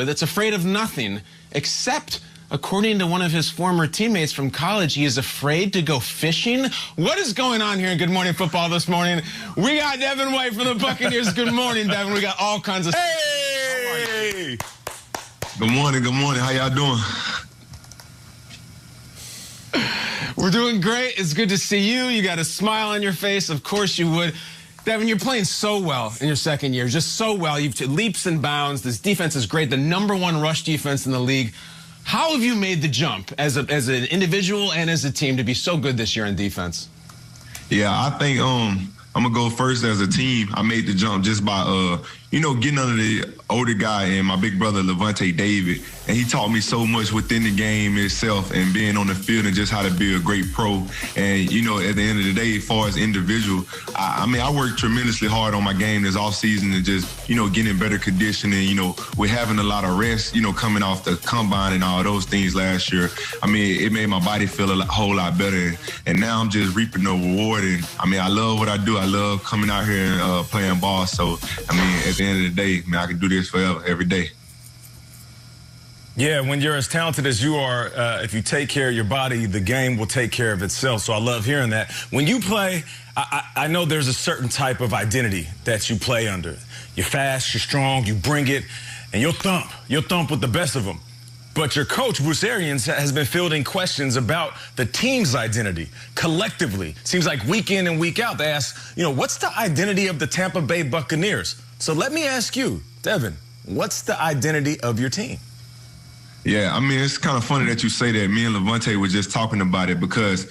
that's afraid of nothing except, according to one of his former teammates from college, he is afraid to go fishing. What is going on here in Good Morning Football this morning? We got Devin White from the Buccaneers. Good morning, Devin. We got all kinds of... Hey! Good morning. How y'all doing? We're doing great. It's good to see you. You got a smile on your face. Of course you would. Devin, you're playing so well in your second year, just so well. You've leaps and bounds. This defense is great, the #1 rush defense in the league. How have you made the jump as an individual and as a team to be so good this year in defense? Yeah, I think I'm going to go first as a team. I made the jump just by, getting under the older guy and my big brother, Levante David. And he taught me so much within the game itself and being on the field and just how to be a great pro. And, at the end of the day, as far as individual, I worked tremendously hard on my game this offseason and just, getting better conditioning. We're having a lot of rest, coming off the combine and all those things last year. It made my body feel a whole lot better. And now I'm just reaping the reward. And, I love what I do. I love coming out here and playing ball. So, at the end of the day, I can do this forever, every day. Yeah, when you're as talented as you are, if you take care of your body, the game will take care of itself. So I love hearing that. When you play, I know there's a certain type of identity that you play under. You're fast, you're strong, you bring it, and you'll thump. You'll thump with the best of them. But your coach, Bruce Arians, has been fielding questions about the team's identity collectively. Seems like week in and week out, they ask, what's the identity of the Tampa Bay Buccaneers? So let me ask you, Devin, what's the identity of your team? Yeah, it's kind of funny that you say that. Me and Levante were just talking about it because,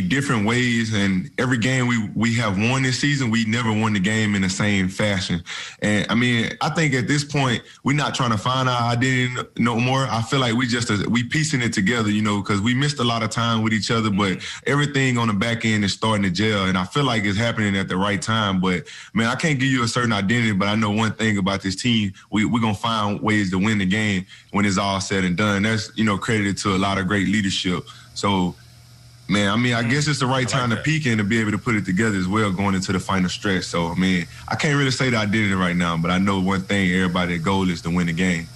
different ways, and every game we have won this season, we never won the game in the same fashion. And, I think at this point, we're not trying to find our identity no more. I feel like we piecing it together, because we missed a lot of time with each other, but everything on the back end is starting to gel, and I feel like it's happening at the right time. But, I can't give you a certain identity, but I know one thing about this team, we're going to find ways to win the game when it's all said and done. That's, credited to a lot of great leadership. So, I guess it's the right time to peak and to be able to put it together as well going into the final stretch. So, I can't really say the identity right now, but I know one thing, everybody's goal is to win the game.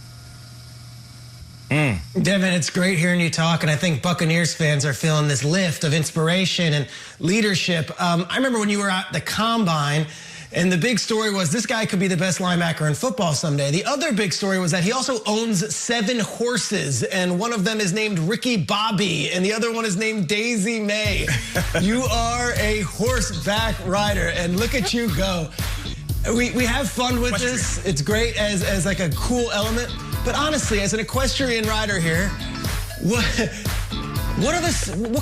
Devin, it's great hearing you talk, and I think Buccaneers fans are feeling this lift of inspiration and leadership. I remember when you were at the Combine, and the big story was this guy could be the best linebacker in football someday. The other big story was that he also owns 7 horses, and one of them is named Ricky Bobby, and the other one is named Daisy May. You are a horseback rider, and look at you go. We have fun with this. It's great as like a cool element. But honestly, as an equestrian rider here, what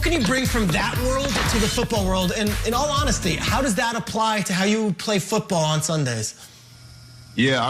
can you bring from that world to the football world? And in all honesty, how does that apply to how you play football on Sundays? Yeah,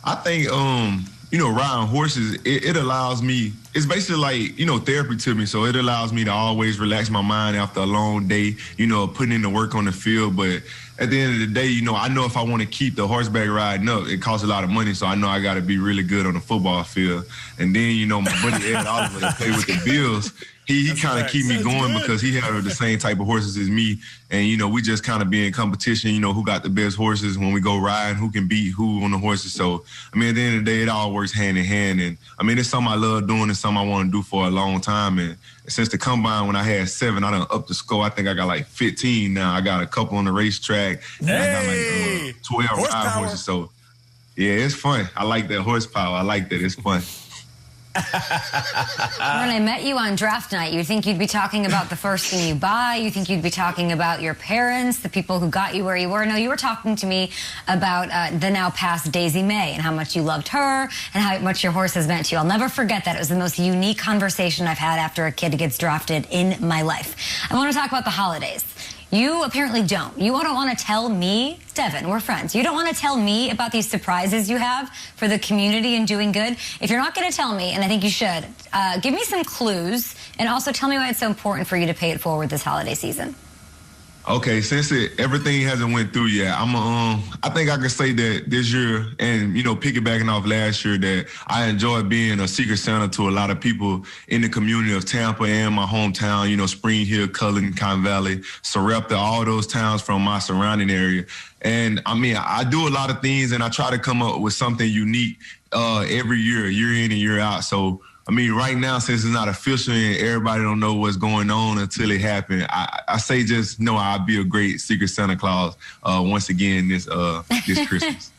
I think, riding horses, it allows me, it's basically like, therapy to me. So it allows me to always relax my mind after a long day, putting in the work on the field. But at the end of the day, I know if I want to keep the horseback riding up, it costs a lot of money. So I know I got to be really good on the football field. And then, my buddy Ed Oliver that played with the Bills, he kind of keep me going because he had the same type of horses as me. And, we just kind of be in competition, who got the best horses when we go riding, who can beat who on the horses. So, at the end of the day, it all works hand in hand. And, it's something I love doing and something I want to do for a long time. And since the Combine, when I had 7, I done upped the score. I think I got like 15 now. I got a couple on the racetrack. And I got like 12 ride horses. So, yeah, it's fun. I like that horsepower. I like that. It's fun. When I met you on draft night, you think you'd be talking about the first thing you buy. You think you'd be talking about your parents, the people who got you where you were. No, you were talking to me about the now passed Daisy May and how much you loved her and how much your horse has meant to you. I'll never forget that. It was the most unique conversation I've had after a kid gets drafted in my life. I want to talk about the holidays. You apparently don't. You don't want to tell me, Devin, we're friends. You don't want to tell me about these surprises you have for the community and doing good. If you're not going to tell me, and I think you should, give me some clues and also tell me why it's so important for you to pay it forward this holiday season. Okay, since everything hasn't went through yet, I think I can say that this year, and piggybacking off last year, that I enjoyed being a Secret Santa to a lot of people in the community of Tampa and my hometown. Spring Hill, Cullen, Con Valley, Sarepta, all those towns from my surrounding area. And I do a lot of things, and I try to come up with something unique every year in and year out. So. Right now, since it's not official and everybody don't know what's going on until it happened, I say just know I'll be a great Secret Santa Claus once again this Christmas.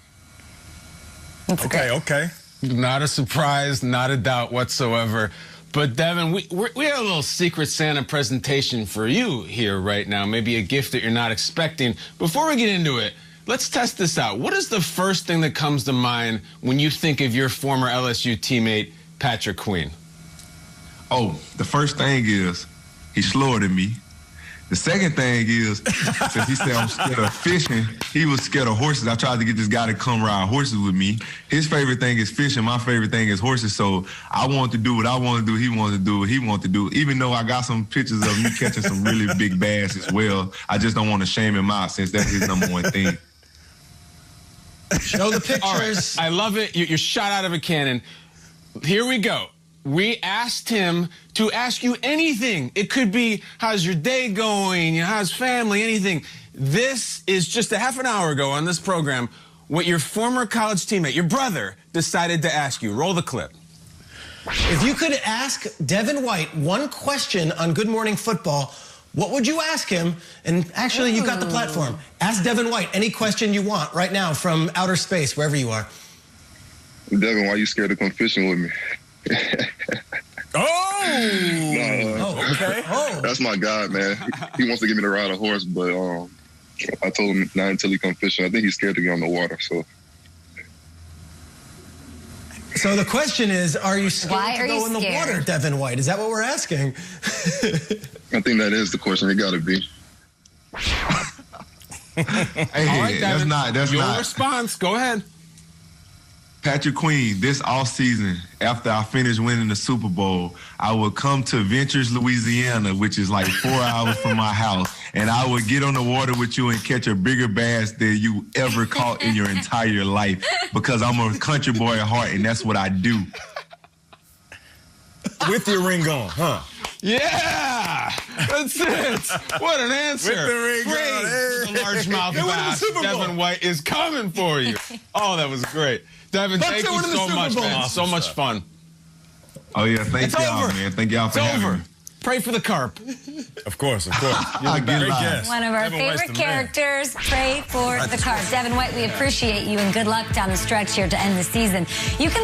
Okay. Not a surprise, not a doubt whatsoever. But Devin, we have a little Secret Santa presentation for you here right now, maybe a gift that you're not expecting. Before we get into it, let's test this out. What is the first thing that comes to mind when you think of your former LSU teammate, Patrick Queen? Oh, the first thing is he's slower than me. The second thing is, since he said I'm scared of fishing, he was scared of horses. I tried to get this guy to come ride horses with me. His favorite thing is fishing. My favorite thing is horses. So I want to do what I want to do. He wants to do what he wants to do. Even though I got some pictures of me catching some really big bass as well, I just don't want to shame him out since that's his number one thing. Show the pictures. I love it. You're shot out of a cannon. Here we go. We asked him to ask you anything. It could be, how's your day going? How's family? Anything. This is just a half an hour ago on this program what your former college teammate, your brother, decided to ask you. Roll the clip. If you could ask Devin White one question on Good Morning Football, what would you ask him? And actually, you've got the platform. Ask Devin White any question you want right now from outer space, wherever you are. Devin, why are you scared to come fishing with me? Okay. That's my guy, man. He wants to get me to ride a horse, but I told him not until he come fishing. I think he's scared to get on the water. So the question is, are you scared to go in the scared? water, Devin White? Is that what we're asking? I think that is the question. It got to be. Hey, All right, Devin, that's your not response. Go ahead. Patrick Queen, this offseason, after I finished winning the Super Bowl, I would come to Ventures, Louisiana, which is like 4 hours from my house, and I would get on the water with you and catch a bigger bass than you ever caught in your entire life, because I'm a country boy at heart, and that's what I do. With your ring on, huh? Yeah, that's it. What an answer. With the ring Great. on. The largemouth They won the bass. Super Bowl. Devin White is coming for you. Oh, that was great. Devin, Bucks thank are you winning the so Super much, Bowl. man. So Awesome much stuff. fun. Oh, yeah, thank It's y'all, over. man. Thank y'all It's for having over. me. Pray for the carp. Of course. You're I'll the get great live. guest. One of our Devin White's favorite the man. characters. Pray for the carp. Devin White, we appreciate you and good luck down the stretch here to end the season. You can